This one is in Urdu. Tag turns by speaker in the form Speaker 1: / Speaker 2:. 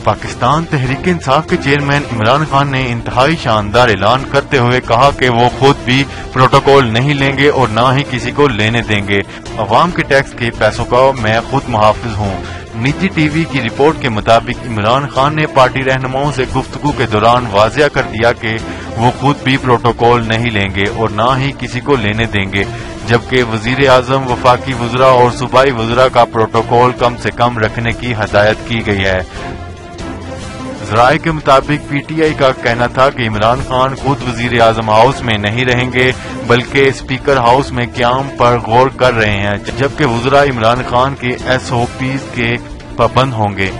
Speaker 1: پاکستان تحریک انصاف کے چیئرمین عمران خان نے انتہائی شاندار اعلان کرتے ہوئے کہا کہ وہ خود بھی پروٹوکول نہیں لیں گے اور نہ ہی کسی کو لینے دیں گے۔ عوام کے ٹیکس کے پیسوں کا میں خود محافظ ہوں۔ نجی ٹی وی کی رپورٹ کے مطابق عمران خان نے پارٹی رہنماؤں سے گفتگو کے دوران واضح کر دیا کہ وہ خود بھی پروٹوکول نہیں لیں گے اور نہ ہی کسی کو لینے دیں گے، جبکہ وزیر اعظم، وفاقی وزراء اور صوبائی وزراء کا پروٹوکول کم سے کم رکھنے کی ہدایت کی گئی ہے۔ ذرائع کے مطابق پی ٹی آئی کا کہنا تھا کہ عمران خان خود وزیر اعظم ہاؤس میں نہیں رہیں گے بلکہ اسپیکر ہاؤس میں قیام پر غور کر رہے ہیں، جبکہ وزراء عمران خان کے ایس او پیز کے پابند ہوں گے۔